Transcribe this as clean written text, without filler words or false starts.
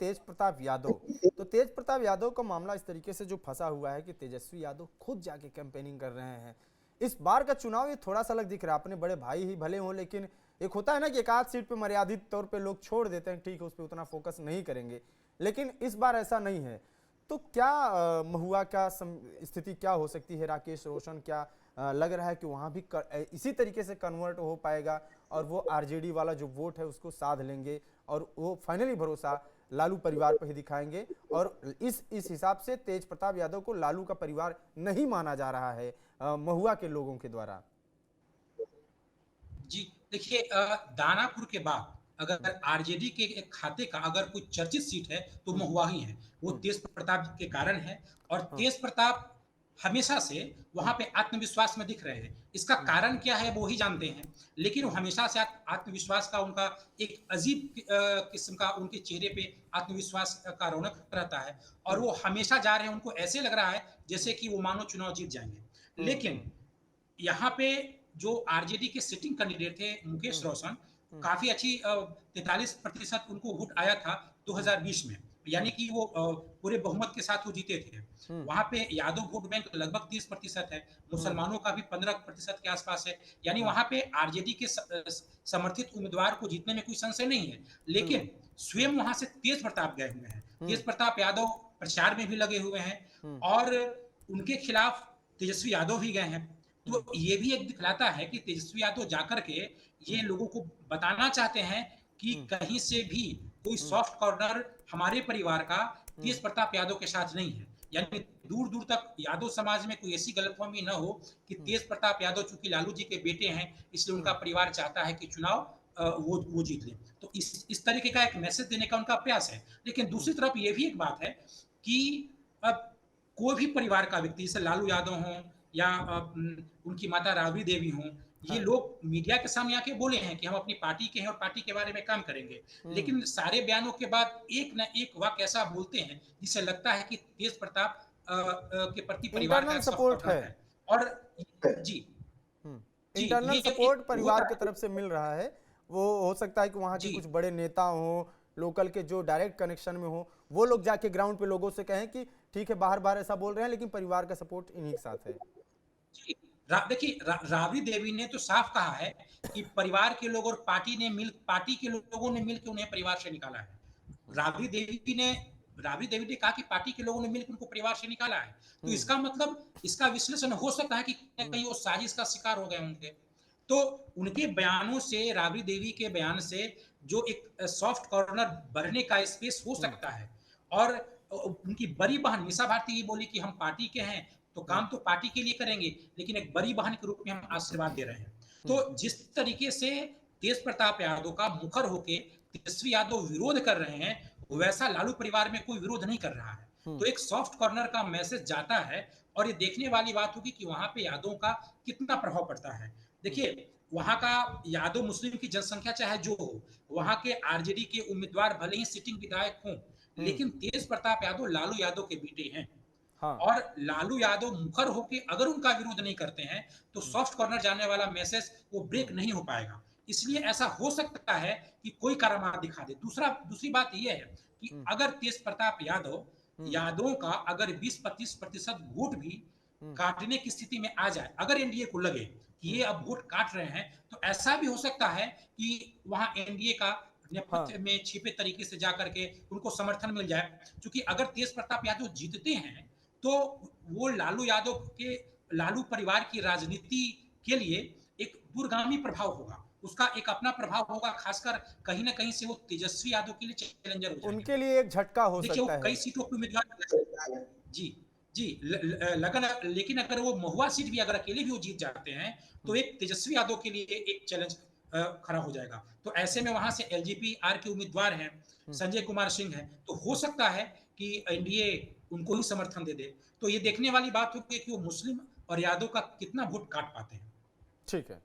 तेज प्रताप यादव, तो तेज प्रताप यादव का मामला इस तरीके से जो फंसा हुआ है कि तेजस्वी यादव खुद जाके कैंपेनिंग कर रहे हैं। इस बार का चुनाव ये थोड़ा सा अलग दिख रहा है। अपने बड़े भाई ही भले हों, लेकिन एक होता है ना कि एक आध सीट पे मर्यादित तौर पे लोग छोड़ देते हैं, ठीक है उस पर उतना फोकस नहीं करेंगे, लेकिन इस बार ऐसा नहीं है। तो क्या महुआ का स्थिति क्या हो सकती है? राकेश रोशन क्या लग रहा है कि वहां भी इसी तरीके से कन्वर्ट हो पाएगा और वो आरजेडी वाला जो वोट है उसको साध लेंगे और वो फाइनली भरोसा लालू परिवार पर ही दिखाएंगे? और इस हिसाब से तेज प्रताप यादव को लालू का परिवार नहीं माना जा रहा है महुआ के लोगों के द्वारा। जी, देखिए दानापुर के बाद अगर आरजेडी के एक खाते का अगर कोई चर्चित सीट है तो हम्म। महुआ ही है। वो हम्म। तेज प्रताप के कारण है और हाँ। तेज प्रताप हमेशा से वहां हम्म। पे आत्मविश्वास में दिख रहे हैं। इसका हम्म। कारण क्या है वो ही जानते हैं, लेकिन वो हम्म। हमेशा से आत्मविश्वास का उनका एक अजीब किस्म का उनके चेहरे पे आत्मविश्वास का रौनक रहता है और हम्म। वो हमेशा जा रहे हैं। उनको ऐसे लग रहा है जैसे हम्म। कि वो मानो चुनाव जीत जाएंगे। हम्म। लेकिन यहाँ पे जो आरजेडी के सिटिंग कैंडिडेट थे मुकेश हम्म। रोशन, हम्म। काफी अच्छी 43% उनको वोट आया था हम्म। 2020 में, यानी हम्म। कि वो पूरे बहुमत के साथ वो जीते थे। हम्म। वहां पे यादव वोट बैंक लगभग 30% है, हम्म। मुसलमानों का भी 15% के आसपास है, यानी हम्म। वहां पे आरजेडी के समर्थित उम्मीदवार को जीतने में कोई संशय नहीं है। बिल्कुल। लेकिन हम्म। स्वयं वहां से तेज प्रताप गए हुए हैं। हम्म। तेज प्रताप यादव प्रचार में भी लगे हुए हैं हम्म। और उनके खिलाफ तेजस्वी यादव भी गए हैं। तो हम्म। ये भी एक दिखलाता है कि तेजस्वी यादव जाकर के ये हम्म। लोगों को बताना चाहते हैं कि हम्म। कहीं से भी कोई हम्म। सॉफ्ट कॉर्नर हमारे परिवार का तेज हम्म। प्रताप यादव के साथ नहीं है। यानी दूर दूर तक यादव समाज में कोई ऐसी गलतफहमी न हो कि हम्म। तेज प्रताप यादव चूंकि लालू जी के बेटे हैं इसलिए उनका हम्म। परिवार चाहता है कि चुनाव वो जीत ले। तो इस तरीके का एक मैसेज देने का उनका प्रयास है। लेकिन हम्म। दूसरी तरफ ये भी एक बात है कि अब कोई भी परिवार का व्यक्ति जैसे लालू यादव हों या उनकी माता राबड़ी देवी हों, ये हाँ। लोग मीडिया के सामने आके बोले हैं कि हम अपनी पार्टी के हैं और पार्टी के बारे में काम करेंगे। हम्म। लेकिन सारे बयानों के बाद एक न एक वाक्य ऐसा बोलते हैं जिससे लगता है कि तेज प्रताप के प्रति परिवार का इंटरनल एक सॉफ्ट सपोर्ट है। कॉर्नर है। और जी, जी, इंटरनल ये सपोर्ट एक परिवार होता की है। तरफ से मिल रहा है। वो हो सकता है कि वहाँ के जी, कुछ बड़े नेता हों, लोकल के जो डायरेक्ट कनेक्शन में हो, वो लोग जाके ग्राउंड पे लोगों से कहें कि ठीक है बाहर बाहर ऐसा बोल रहे हैं लेकिन परिवार का सपोर्ट इन्हीं के साथ है। जी। देखिए राबड़ी देवी ने तो साफ कहा है कि परिवार के लोग और पार्टी के लोगों ने मिलकर उन्हें परिवार से निकाला है। हम्म। राबड़ी देवी ने राबड़ी देवी ने कहा कि पार्टी के लोगों ने मिलकर उनको परिवार से निकाला है। तो हम्म। इसका मतलब इसका विश्लेषण हो सकता है कि हम्म। कहीं वो साजिश का शिकार हो गए होंगे। तो उनके बयानों से राबड़ी देवी के बयान से जो एक सॉफ्ट कॉर्नर बढ़ने का स्पेस हो हम्म। सकता है। और उनकी बड़ी बहन मीसा भारती ये बोली कि हम पार्टी के हैं तो हम्म। काम तो पार्टी के लिए करेंगे, लेकिन एक बड़ी बहन के रूप में हम आशीर्वाद दे रहे हैं। हम्म। तो जिस तरीके से तेज प्रताप यादव का मुखर होके तेजस्वी यादव विरोध कर रहे हैं, हम्म। वैसा लालू परिवार में कोई विरोध नहीं कर रहा है। तो हम्म। एक सॉफ्ट कॉर्नर का मैसेज जाता है और ये देखने वाली बात होगी कि वहां पे यादवों का कितना प्रभाव पड़ता है। हम्म। देखिए वहां का यादव मुस्लिम की जनसंख्या चाहे जो हो, वहां के आरजेडी के उम्मीदवार भले ही सिटिंग विधायक हों, हम्म। लेकिन तेज प्रताप यादव लालू यादव के बेटे हैं। हाँ। और लालू यादव मुखर होकर अगर उनका विरोध नहीं करते हैं तो हम्म। सॉफ्ट कॉर्नर जाने वाला मैसेज वो ब्रेक हम्म। नहीं हो पाएगा। इसलिए ऐसा हो सकता है कि कोई करामात दिखा दे। दूसरी बात यह है कि हम्म। अगर तेज प्रताप यादव हम्म। यादवों का अगर 20-25% वोट भी हम्म। काटने की स्थिति में आ जाए, अगर एनडीए को लगे कि ये हम्म। अब वोट काट रहे हैं, तो ऐसा भी हो सकता है कि वहां एनडीए का हाँ। नेपथ्य में छिपे तरीके से जाकर के उनको समर्थन मिल जाए। क्योंकि अगर तेज प्रताप यादव जीतते हैं तो वो लालू परिवार की राजनीति के लिए एक दूरगामी प्रभाव होगा। उसका एक अपना प्रभाव होगा, खासकर कहीं ना कहीं से वो तेजस्वी यादव के लिए चैलेंजर हो जाएंगे। उनके लिए एक झटका हो देखिए वो सकता है। कई सीटों पे उम्मीदवार। जी, जी, लगन। लेकिन अगर वो महुआ सीट भी अगर अकेले भी वो जीत जाते हैं तो हम्म। एक तेजस्वी यादव के लिए एक चैलेंज खड़ा हो जाएगा। तो ऐसे में वहां से एलजेपी आर के उम्मीदवार हैं, हम्म। संजय कुमार सिंह हैं, तो हो हम्म। सकता है कि एनडीए उनको ही समर्थन दे दे। तो ये देखने वाली बात होगी कि वो मुस्लिम और यादव का कितना वोट काट पाते हैं। ठीक है।